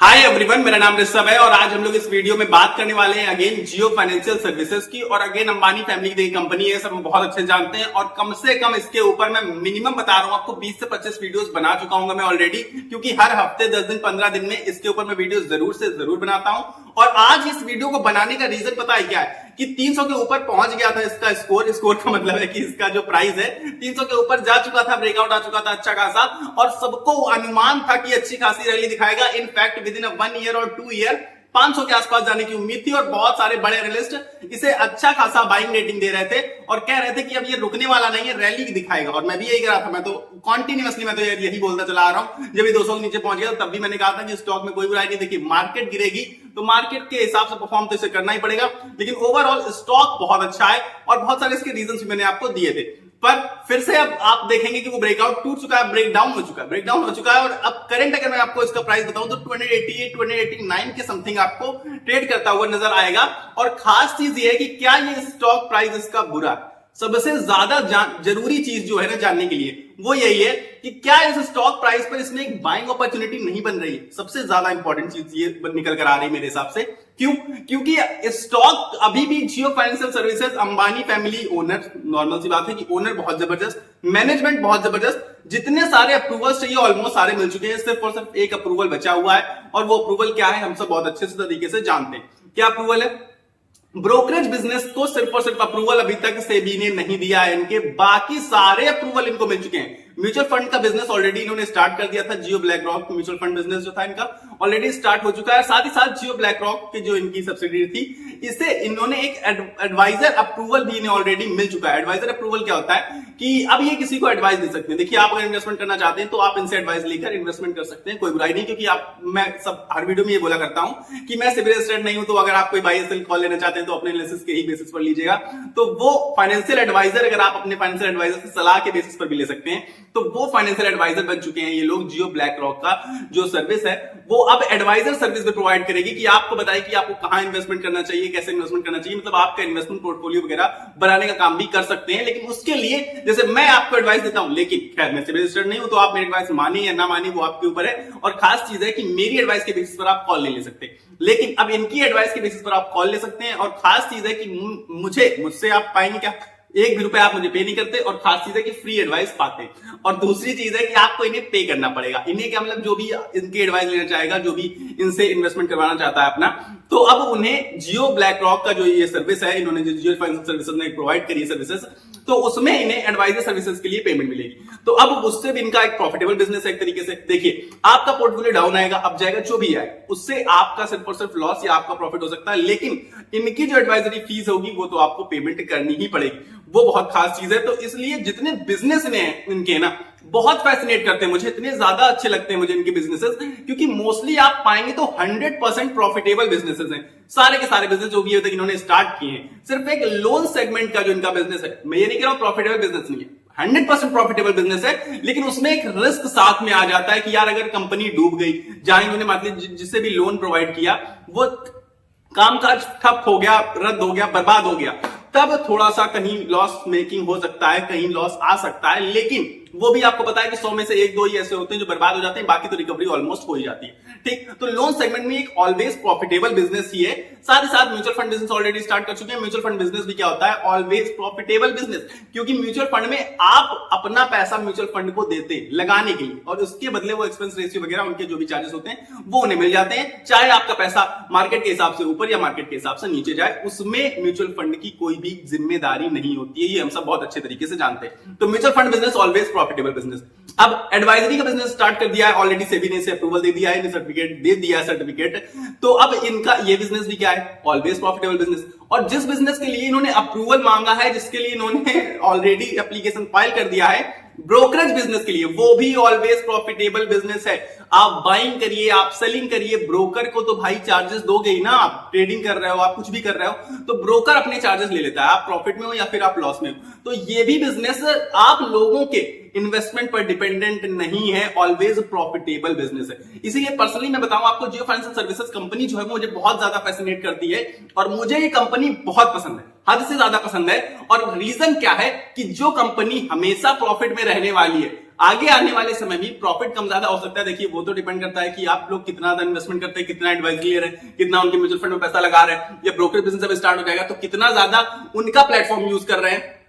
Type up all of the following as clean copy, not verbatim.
Hi everyone, मेरा नाम ऋषभ है और आज हम लोग इस वीडियो में बात करने वाले हैं अगेन जियो फाइनेंशियल सर्विसेज की। और अगेन अंबानी फैमिली की कंपनी है, सब बहुत अच्छे जानते हैं। और कम से कम इसके ऊपर मैं मिनिमम बता रहा हूं आपको 20 से 25 वीडियोस बना चुका हूं मैं ऑलरेडी, क्योंकि हर हफ्ते 10 दिन 15 दिन में इसके ऊपर मैं वीडियो जरूर से जरूर बनाता हूं। और आज इस वीडियो को बनाने का रीजन पता है क्या है कि 300 के ऊपर पहुंच गया था इसका स्कोर का मतलब है कि इसका जो प्राइस है 300 के ऊपर जा चुका था, ब्रेकआउट आ चुका था अच्छा खासा। और सबको अनुमान था कि अच्छी खासी रैली दिखाएगा। इनफैक्ट विद इन 1 ईयर और 2 ईयर 500 के आसपास जाने की उम्मीद थी और बहुत सारे बड़े एनालिस्ट इसे अच्छा खासा बाइंग रेटिंग दे रहे थे और कह रहे थे कि अब ये रुकने वाला नहीं है, रैली दिखाएगा। और मैं भी यही कह रहा था, मैं तो कॉन्टिन्यूअसली मैं तो यही बोलता चला आ रहा हूं। जब ये 200 के नीचे पहुंच गया तब भी मैंने कहा था कि स्टॉक में कोई बुराई नहीं। देखिए, मार्केट गिरेगी तो मार्केट के हिसाब से परफॉर्म तो इसे करना ही पड़ेगा, लेकिन ओवरऑल स्टॉक बहुत अच्छा है और बहुत सारे इसके रीजन भी मैंने आपको दिए थे। पर फिर से अब आप देखेंगे कि वो ब्रेकआउट टूट चुका है, ब्रेकडाउन हो चुका है। और अब करंट अगर मैं आपको इसका प्राइस बताऊं तो 288 289 के समथिंग आपको ट्रेड करता हुआ नजर आएगा। और खास चीज ये है कि क्या ये स्टॉक प्राइस इसका बुरा है। सबसे ज्यादा जरूरी चीज जो है ना जानने के लिए वो यही है कि क्या इस स्टॉक प्राइस पर इसमें एक बाइंग अपॉर्चुनिटी नहीं बन रही है। सबसे ज्यादा इंपॉर्टेंट चीज ये निकल कर आ रही है मेरे हिसाब से। क्यों? क्योंकि स्टॉक अभी भी Jio financial services Ambani family owner, normal सी बात है कि ओनर बहुत जबरदस्त, मैनेजमेंट बहुत जबरदस्त, जितने सारे अप्रूवल्स चाहिए ऑलमोस्ट सारे मिल चुके हैं। सिर्फ और सिर्फ एक अप्रूवल बचा हुआ है और वो अप्रूवल क्या है हम सब बहुत अच्छे से तरीके से जानते हैं। क्या अप्रूवल है? ब्रोकरेज बिजनेस को सिर्फ और सिर्फ अप्रूवल अभी तक सेबी ने नहीं दिया है। इनके बाकी सारे अप्रूवल इनको मिल चुके हैं। म्यूचुअल फंड का बिजनेस ऑलरेडी इन्होंने स्टार्ट कर दिया था। Jio BlackRock mutual fund business जो था इनका ऑलरेडी स्टार्ट हो चुका है। साथ ही साथ जियो ब्लैक रॉक की जो इनकी सब्सिडरी थी, इसे इन्होंने एक एडवाइजर अप्रूवल भी इन्हें ऑलरेडी मिल चुका है। एडवाइजर अप्रूवल क्या होता है कि अब ये किसी को एडवाइस दे सकते हैं। देखिए, आप अगर इन्वेस्टमेंट करना चाहते हैं तो आप इनसे एडवाइस लेकर इन्वेस्टमेंट कर सकते हैं, कोई बुराई नहीं। क्योंकि मैं सब हर वीडियो में ये बोला करता हूं कि मैं सिविल स्टेट नहीं हूं, तो अगर आप कोई बाय सेल कॉल लेना चाहते हैं तो अपने एनालिसिस के ही बेसिस पर लीजिएगा। तो वो फाइनेंशियल एडवाइजर, अगर आप अपने फाइनेंशियल एडवाइजर से सलाह के बेसिस पर भी ले सकते हैं, तो वो फाइनेंशियल एडवाइजर बन चुके हैं ये लोग। जियो ब्लैक रॉक का जो सर्विस है वो अब एडवाइजर सर्विस भी प्रोवाइड करेगी कि आपको बताए कि आपको कहां इन्वेस्टमेंट करना चाहिए, कैसे इन्वेस्टमेंट करना चाहिए, मतलब आपका इन्वेस्टमेंट पोर्टफोलियो वगैरह बनाने का काम भी कर सकते हैं। लेकिन उसके लिए जैसे मैं आपको एडवाइस देता हूं, लेकिन खैर मैं सिविल रजिस्टर्ड नहीं हूं, तो आप मेरी एडवाइस मानिए या ना मानिए वो आपके ऊपर है। और खास चीज है कि मेरी एडवाइस के बेसिस पर आप कॉल नहीं ले सकते, लेकिन अब इनकी एडवाइस के बेसिस पर आप कॉल ले सकते हैं। और खास चीज है कि मुझसे आप पाएंगे क्या? 1 भी रुपया आप मुझे पे नहीं करते। और खास चीज है कि फ्री एडवाइस पाते हैं। और दूसरी चीज है कि आपको इन्हें पे करना पड़ेगा। इन्हें क्या मतलब, जो भी इनकी एडवाइस लेना चाहेगा, जो भी इनसे इन्वेस्टमेंट करवाना चाहता है अपना, तो अब उन्हें जियो ब्लैक रॉक का जो ये सर्विस है, इन्होंने जो जियो फाइनेंशियल सर्विसेज ने प्रोवाइड करी सर्विसेज, तो उसमें इन्हें एडवाइजर सर्विसेज के लिए पेमेंट मिलेगी। तो अब उससे भी इनका एक प्रॉफिटेबल बिजनेस है एक तरीके से। देखिए, आपका पोर्टफोलियो डाउन आएगा, अब जाएगा जो भी आए, उससे आपका सिर्फ और सिर्फ लॉस या आपका प्रॉफिट हो सकता है, लेकिन इनकी जो एडवाइजरी फीस होगी वो तो आपको पेमेंट करनी ही पड़ेगी। वो बहुत खास चीज है। तो इसलिए जितने बिजनेस ने इनके ना बहुत फैसिनेट करते हैं मुझे, इतने ज्यादा अच्छे लगते हैं मुझे इनके बिजनेसेस, क्योंकि मोस्टली आप पाएंगे तो 100% प्रॉफिटेबल बिजनेसेस हैं। सारे के सारे बिजनेस जो भी अभी तक इन्होंने स्टार्ट किए हैं, सिर्फ एक लोन सेगमेंट का जो इनका बिजनेस है, मैं ये नहीं कह रहा हूं प्रॉफिटेबल बिजनेस नहीं है, 100% प्रॉफिटेबल बिजनेस है, लेकिन उसमें एक रिस्क साथ में आ जाता है कि यार अगर कंपनी डूब गई, जहां इन्होंने मतलब जिससे भी लोन प्रोवाइड किया वो कामकाज ठप हो गया, रद्द हो गया, बर्बाद हो गया, तब थोड़ा सा कहीं लॉस मेकिंग हो सकता है, कहीं लॉस आ सकता है। लेकिन वो भी आपको पता है कि 100 में से 1-2 ही ऐसे होते हैं जो बर्बाद हो जाते हैं, बाकी तो रिकवरी ऑलमोस्ट हो ही जाती है। ठीक, तो लोन सेगमेंट में एक ऑलवेज प्रॉफिटेबल बिजनेस ही है। साथ ही साथ mutual fund business already start कर चुके हैं। म्यूचुअल फंड बिजनेस भी क्या होता है? ऑलवेज प्रॉफिटेबल बिजनेस, क्योंकि म्यूचुअल फंड में आप अपना पैसा म्यूचुअल फंड को देते हैं लगाने के लिए, और उसके बदले वो एक्सपेंस रेशियो वगैरह उनके जो भी चार्जेस होते हैं वो उन्हें मिल जाते हैं। चाहे आपका पैसा मार्केट के हिसाब से ऊपर या मार्केट के हिसाब से नीचे जाए, उसमें म्यूचुअल फंड की कोई भी जिम्मेदारी नहीं होती है। ये हम सब बहुत अच्छे तरीके से जानते हैं। तो mutual fund business always profitable business. अब एडवाइजरी का बिजनेस स्टार्ट कर दिया है ऑलरेडी, सेबी ने इसे अप्रूवल दे दिया है, इन्हें सर्टिफिकेट दे दिया है सर्टिफिकेट। तो अब इनका ये बिजनेस भी क्या है? Always profitable business. और जिस बिजनेस के लिए इन्होंने अप्रूवल मांगा है, जिसके लिए इन्होंने ऑलरेडी एप्लीकेशन फाइल कर दिया है, ब्रोकरेज बिजनेस के लिए, वो भी ऑलवेज प्रॉफिटेबल बिजनेस है। आप बाइंग करिए, आप सेलिंग करिए, ब्रोकर को तो भाई चार्जेस दोगे ही ना। आप ट्रेडिंग कर रहे हो, आप कुछ भी कर रहे हो, तो ब्रोकर अपने चार्जेस ले लेता है, आप प्रॉफिट में हो या फिर आप लॉस में हो। तो ये भी बिजनेस आप लोगों के इन्वेस्टमेंट पर डिपेंडेंट नहीं है, ऑलवेज प्रॉफिटेबल बिजनेस है। इसीलिए पर्सनली मैं बताऊं आपको, जियो फाइनेंशियल सर्विसेज कंपनी जो है मुझे बहुत ज्यादा फैसिनेट करती है और मुझे ये कंपनी बहुत पसंद है, हद से ज्यादा पसंद है। और रीजन क्या है कि जो कंपनी हमेशा प्रॉफिट में रहने वाली है, आगे आने वाले समय में प्रॉफिट कम ज्यादा हो सकता है। देखिए वो तो डिपेंड करता है कि आप लोग कितना ज्यादा इन्वेस्टमेंट करते हैं, कितना एडवाइजरी ले रहे हैं, कितना उनके म्यूचुअल फंड में पैसा लगा रहे हैं, या ब्रोकर बिजनेस जब स्टार्ट हो जाएगा तो कितना ज्यादा उनका प्लेटफॉर्म यूज कर रहे हैं।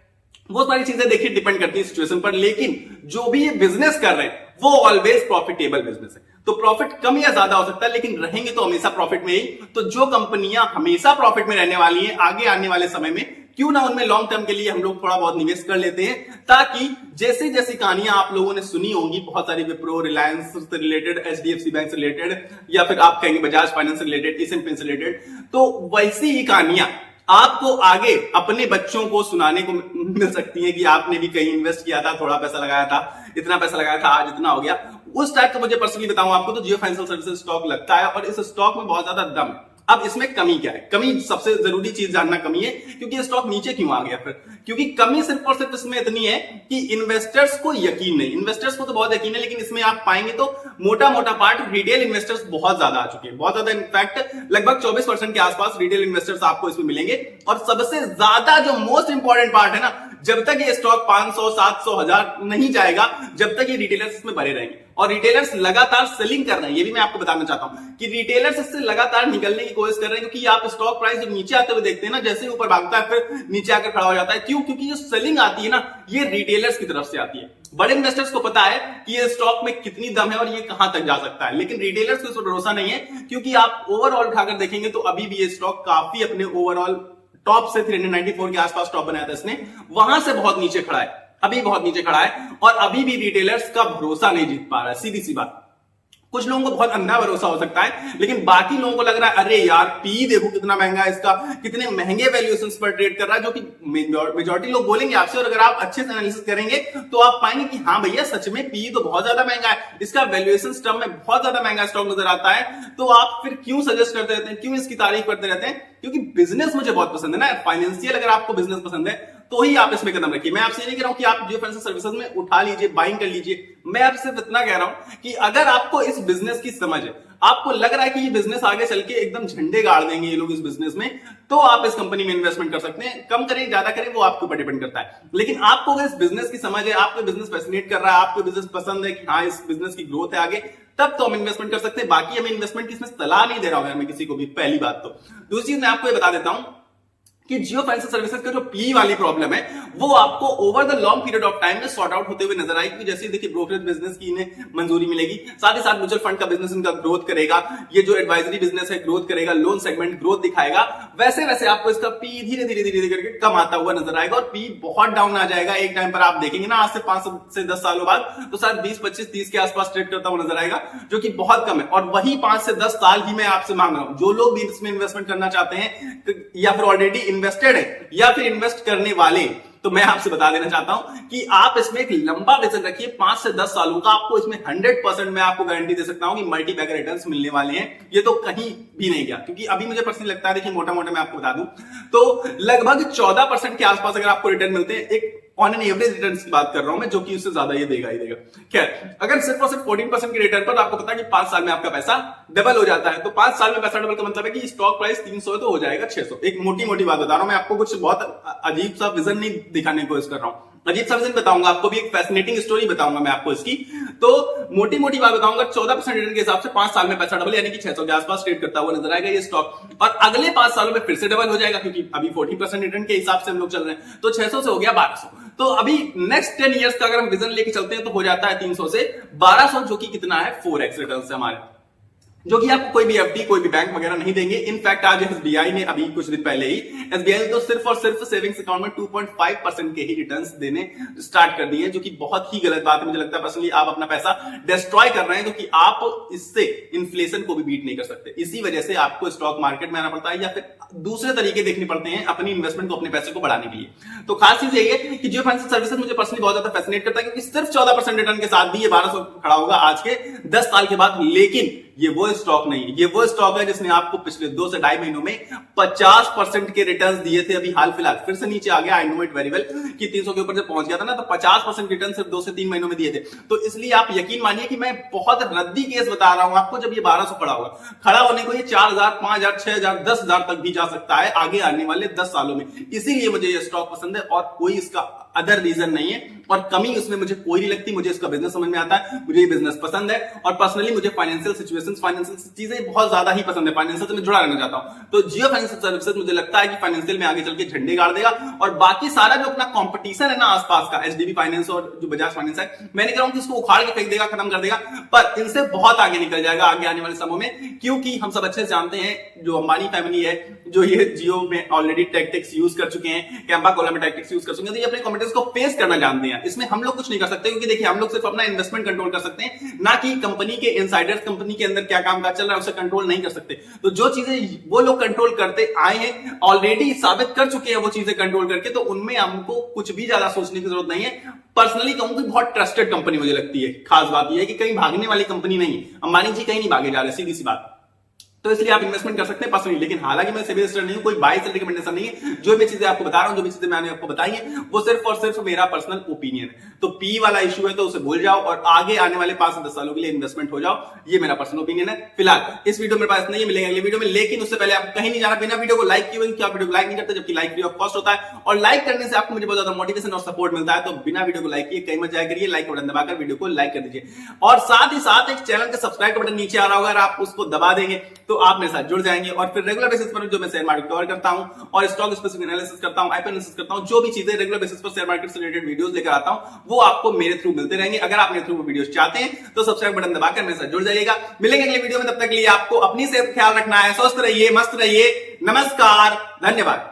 वो सारी चीजें देखिए डिपेंड करती है सिचुएशन पर, लेकिन जो भी ये बिजनेस कर रहे हैं वो ऑलवेज प्रॉफिटेबल बिजनेस है। तो प्रॉफिट कम या ज्यादा हो सकता है, लेकिन रहेंगे तो हमेशा प्रॉफिट में ही। तो जो कंपनियां हमेशा प्रॉफिट में रहने वाली हैं आगे आने वाले समय में, क्यों ना उनमें लॉन्ग टर्म के लिए हम लोग थोड़ा बहुत निवेश कर लेते हैं, ताकि जैसे जैसी कहानियां आप लोगों ने सुनी होंगी बहुत सारी, विप्रो, रिलायंस से रिलेटेड, एचडीएफसी बैंक से रिलेटेड, या फिर आप कहेंगे बजाज फाइनेंस से रिलेटेड, एशियन पेंट से रिलेटेड, तो वैसी ही कहानियां आपको आगे अपने बच्चों को सुनाने को मिल सकती है कि आपने भी कहीं इन्वेस्ट किया था, थोड़ा पैसा लगाया था, इतना पैसा लगाया था, आज इतना हो गया। उस टाइप का मुझे पर्सनली बताऊं आपको तो जियो फाइनेंशियल सर्विसेज स्टॉक लगता है, और इस स्टॉक में बहुत ज्यादा दम है। अब इसमें कमी क्या है? कमी सबसे जरूरी चीज जानना कमी है, क्योंकि ये स्टॉक नीचे क्यों आ गया फिर? क्योंकि कमी सिर्फ और सिर्फ इसमें इतनी है कि इन्वेस्टर्स को यकीन नहीं। इन्वेस्टर्स को तो बहुत यकीन है, लेकिन इसमें आप पाएंगे तो मोटा मोटा पार्ट रिटेल इन्वेस्टर्स बहुत ज्यादा आ चुके हैं, बहुत ज्यादा। इनफैक्ट लगभग 24% के आसपास रिटेल इन्वेस्टर्स आपको इसमें मिलेंगे। और सबसे ज्यादा जो मोस्ट इंपॉर्टेंट पार्ट है ना, जब तक ये स्टॉक 500, 700, 1000 नहीं जाएगा, जब तक ये रिटेलर्स इसमें भरे रहेंगे। और रिटेलर्स लगातार सेलिंग कर रहे हैं, ये भी मैं आपको बताना चाहता हूं कि रिटेलर्स इससे लगातार निकलने की कोशिश कर रहे हैं, क्योंकि आप स्टॉक प्राइस जब नीचे आते हुए देखते हैं ना, जैसे ही ऊपर भागता है फिर नीचे आकर खड़ा हो जाता है। क्यों? क्योंकि जो सेलिंग आती है ना, ये रिटेलर्स की तरफ से आती है। बड़े इन्वेस्टर्स को पता है कि ये स्टॉक में कितनी दम है और ये कहां तक जा सकता है, लेकिन रिटेलर्स को इस पर भरोसा नहीं है, क्योंकि आप ओवरऑल उठाकर देखेंगे तो अभी भी ये स्टॉक काफी अपने ओवरऑल टॉप से 394 के आसपास टॉप बनाया था इसने, वहां से बहुत नीचे खड़ा है, अभी बहुत नीचे खड़ा है, और अभी भी रिटेलर्स का भरोसा नहीं जीत पा रहा है। सीधी सी बात, कुछ लोगों को बहुत अंधा भरोसा हो सकता है, लेकिन बाकी लोगों को लग रहा है अरे यार पी देखो कितना महंगा है इसका, कितने महंगे वैल्यूएशंस पर ट्रेड कर रहा है, जो कि मेजॉरिटी लोग बोलेंगे आपसे। और अगर आप अच्छे से एनालिसिस करेंगे तो आप पाएंगे कि हाँ भैया सच में पी तो बहुत ज्यादा महंगा है, इसका वैल्यूएशन टर्म में बहुत ज्यादा महंगा स्टॉक नजर आता है। तो आप फिर क्यों सजेस्ट करते रहते हैं, क्यों इसकी तारीफ करते रहते हैं? क्योंकि बिजनेस मुझे बहुत पसंद है ना, फाइनेंशियल अगर आपको बिजनेस पसंद है तो ही आप इसमें कदम रखिए। मैं आपसे नहीं कह रहा हूं कि आप जियो फाइनेंशियल सर्विसेज में उठा लीजिए, बाइंग कर लीजिए। मैं आपसे इतना कह रहा हूं कि अगर आपको इस बिजनेस की समझ है, आपको लग रहा है कि ये बिजनेस आगे चल के एकदम झंडे गाड़ देंगे ये लोग इस बिजनेस में, तो आप इस कंपनी में इन्वेस्टमेंट कर सकते हैं। कम करें ज्यादा करें वो आपके ऊपर डिपेंड करता है, लेकिन आपको अगर इस बिजनेस की समझ है, आपको बिजनेस फैसिनेट कर रहा है, आपको बिजनेस पसंद है कि हाँ इस बिजनेस की ग्रोथ है आगे, तब तो हम इन्वेस्टमेंट कर सकते हैं। बाकी हमें इन्वेस्टमेंट की इसमें सलाह नहीं दे रहा हूं मैं किसी को भी, पहली बात तो। दूसरी चीज मैं आपको ये बता देता हूं कि जियो फाइनेंशियल सर्विसेज का जो पी वाली प्रॉब्लम है वो आपको over the long period of time में सॉर्ट आउट होते हुए नजर आएगी। कि जैसे देखिए ब्रोकरेज बिजनेस की इन्हें मंजूरी मिलेगी, साथ ही साथ म्यूचुअल फंड का बिजनेस इनका ग्रोथ करेगा, ये जो एडवाइजरी बिजनेस है ग्रोथ करेगा, लोन सेगमेंट ग्रोथ दिखाएगा, वैसे वैसे आपको इसका पी धीरे धीरे धीरे धीरे करके कम आता हुआ नजर आएगा और पी बहुत डाउन आ जाएगा। एक टाइम पर आप देखेंगे ना, आज से 5 से 10 सालों बाद तो शायद 20, 25, 30 के आसपास ट्रेड करता हुआ नजर आएगा, जो कि बहुत कम है। और वही 5 से 10 साल ही मैं आपसे मांग रहा हूं। जो लोग भी इसमें इन्वेस्टमेंट करना चाहते हैं या फिर ऑलरेडी इन्वेस्टेड है या फिर इन्वेस्ट करने वाले, तो मैं आपसे बता देना चाहता हूं कि आप इसमें एक लंबा विजन रखिए, 5 से 10 सालों का। आपको इसमें 100% मैं आपको गारंटी दे सकता हूं कि मल्टी बैगर रिटर्न्स मिलने वाले हैं। ये तो कहीं भी नहीं गया, क्योंकि अभी मुझे पर्सनली लगता है, देखिए मोटा मोटा मैं आपको बता दूं तो लगभग 14% के आसपास अगर आपको रिटर्न मिलते हैं, एक ऑन एन एवरेज रिटर्न की बात कर रहा हूं मैं, जो कि उससे ज्यादा ये देगा ही देगा। खैर, अगर सिर्फ और सिर्फ 14% के रिटर्न पर आपको पता है कि 5 साल में आपका पैसा डबल हो जाता है, तो 5 साल में पैसा डबल का मतलब है कि स्टॉक प्राइस 300 तो हो जाएगा 600। एक मोटी मोटी बात बता रहा हूं मैं आपको, कुछ बहुत अजीब सा विजन नहीं दिखाने की कोशिश कर रहा हूं, अजीब सा विजन बताऊंगा आपको, भी एक फैसिनेटिंग स्टोरी बताऊंगा मैं आपको इसकी। तो मोटी मोटी बात बताऊंगा, 14% रिटर्न के हिसाब से 5 साल में पैसा डबल, यानी कि 600 के आसपास ट्रेड करता हुआ नजर आएगा ये स्टॉक। और अगले 5 सालों में फिर से डबल हो जाएगा, क्योंकि अभी 40% रिटर्न के हिसाब से हम लोग चल रहे हैं, तो 600 से हो गया 1200। तो अभी नेक्स्ट 10 इयर्स का अगर हम विजन लेके चलते हैं तो हो जाता है 300 से 1200, जो कि कितना है 4x रिटर्न से हमारे, जो कि आपको कोई भी एफडी, कोई भी बैंक वगैरह नहीं देंगे। इनफैक्ट आज एसबीआई ने अभी कुछ दिन पहले ही एसबीआई तो सिर्फ और सिर्फ सेविंग्स अकाउंट में 2.5% के ही रिटर्न्स देने स्टार्ट कर दिए हैं, जो कि बहुत ही गलत बात है। मुझे लगता है पर्सनली आप अपना पैसा डिस्ट्रॉय कर रहे हैं, क्योंकि आप इससे इन्फ्लेशन को भी बीट नहीं कर सकते। इसी वजह से आपको स्टॉक मार्केट में आना पड़ता है या फिर दूसरे तरीके देखने पड़ते हैं अपनी इन्वेस्टमेंट को, अपने पैसे को बढ़ाने के लिए। तो खास चीज ये है कि जियो फाइनेंशियल सर्विसेज मुझे पर्सनली बहुत ज्यादा फैसिनेट करता है, क्योंकि सिर्फ 14% रिटर्न के साथ भी ये 1200 खड़ा होगा आज के 10 साल के बाद। लेकिन ये वो स्टॉक नहीं है, ये वो स्टॉक है जिसने आपको पिछले 2 से ढाई महीनों में 50% के रिटर्न्स दिए थे। अभी हाल फिलहाल फिर से नीचे आ गया, I know it very well, कि 300 के ऊपर जब पहुंच गया था ना, तो 50% रिटर्न सिर्फ 2 से 3 महीनों में दिए थे। तो इसलिए आप यकीन मानिए कि मैं बहुत रद्दी केस बता रहा हूं आपको। जब ये 1200 खड़ा होगा, खड़ा होने को ये 4000, 5000, 6000, 10,000 तक भी जा सकता है आगे आने वाले 10 सालों में। इसीलिए मुझे ये स्टॉक पसंद है और कोई इसका अदर रीजन नहीं है, और कमी उसमें मुझे कोई नहीं लगती। मुझे इसका बिजनेस समझ में आता है, मुझे ये बिजनेस पसंद है, और पर्सनली मुझे फाइनेंशियल सिचुएशंस, फाइनेंशियल चीजें बहुत ज्यादा ही पसंद है, फाइनेंशियल से मैं जुड़ा रहना चाहता हूं। तो जियो फाइनेंशियल सर्विसेज मुझे लगता है कि फाइनेंशियल में आगे चल के झंडे गाड़ देगा, और बाकी सारा जो अपना कंपटीशन है ना आसपास का, एचडीबी फाइनेंस और जो बजाज फाइनेंस है, मैं नहीं कह रहा हूं कि इसको उखाड़ के फेंक देगा, खत्म कर देगा, पर इनसे बहुत आगे निकल जाएगा आगे आने वाले समय में। क्योंकि हम सब अच्छे से जानते हैं, जो अंबानी फैमिली है, जो ये जियो में ऑलरेडी टैक्टिक्स यूज कर चुके हैं, कैंपा कोला में टैक्टिक्स यूज कर चुके हैं, तो ये अपने कॉम्पिटिटर्स को फेस करना जानते हैं। इसमें हम लोग कुछ नहीं कर सकते, क्योंकि देखिए हम लोग सिर्फ अपना इन्वेस्टमेंट कंट्रोल कर सकते हैं, ना कि कंपनी के इनसाइडर्स, कंपनी के अंदर क्या काम काज चल रहा है उसे कंट्रोल नहीं कर सकते। तो जो चीजें वो लोग कंट्रोल करते आए हैं, ऑलरेडी साबित कर चुके हैं वो चीजें कंट्रोल करके, तो उनमें हमको कुछ भी ज्यादा सोचने की जरूरत नहीं है। पर्सनली कहूं कि बहुत ट्रस्टेड कंपनी मुझे लगती है। खास बात यह है कि कहीं भागने वाली कंपनी नहीं, अंबानी जी कहीं नहीं भागे जा रहे, सीधी सी बात। तो इसलिए आप इन्वेस्टमेंट कर सकते हैं पर्सनली, लेकिन हालांकि मैं सेबी रजिस्टर्ड नहीं हूं, कोई बाय सेल रिकमेंडेशन नहीं है। जो भी चीजें आपको बता रहा हूं, जो भी चीजें मैंने आपको बताई है, वो सिर्फ और सिर्फ मेरा पर्सनल ओपिनियन है। तो पी वाला इश्यू है तो उसे भूल जाओ, और आगे आने वाले 5 से 10 सालों के लिए इन्वेस्टमेंट हो जाओ, ये मेरा पर्सनल ओपिनियन है। फिलहाल इस वीडियो मेरे पास नहीं मिलेंगे अगले वीडियो में, लेकिन उससे पहले आप कहीं नहीं जाना बिना वीडियो को लाइक किए, क्योंकि आप वीडियो को लाइक नहीं करते, जबकि लाइक फ्री ऑफ कॉस्ट होता है, और लाइक करने से आपको मुझे बहुत ज्यादा मोटिवेशन और सपोर्ट मिलता है। तो बिना वीडियो को लाइक किए कहीं मत जाया करिए, लाइक बटन दबाकर वीडियो को लाइक कर दीजिए, और साथ ही साथ एक चैनल का सब्सक्राइब का बटन नीचे आ रहा होगा, अगर आप उसको दबा देंगे तो आप मेरे साथ जुड़ जाएंगे, और फिर रेगुलर बेसिस पर जो मैं शेयर मार्केट कवर करता हूं, और स्टॉक स्पेसिफिक एनालिसिस करता हूं, आईपीओ एनालिसिस करता हूं, जो भी चीजें रेगुलर बेसिस पर शेयर मार्केट से रिलेटेड वीडियोस लेकर आता हूं, वो आपको मेरे थ्रू मिलते रहेंगे। अगर आप मेरे थ्रू वीडियोस चाहते हैं तो सब्सक्राइब बटन दबाकर मेरे साथ जुड़ जाइएगा। मिलेंगे अगले वीडियो में, तब तक के लिए आपको अपनी सेहत ख्याल रखना है, स्वस्थ रहिए, मस्त रहिए, नमस्कार, धन्यवाद।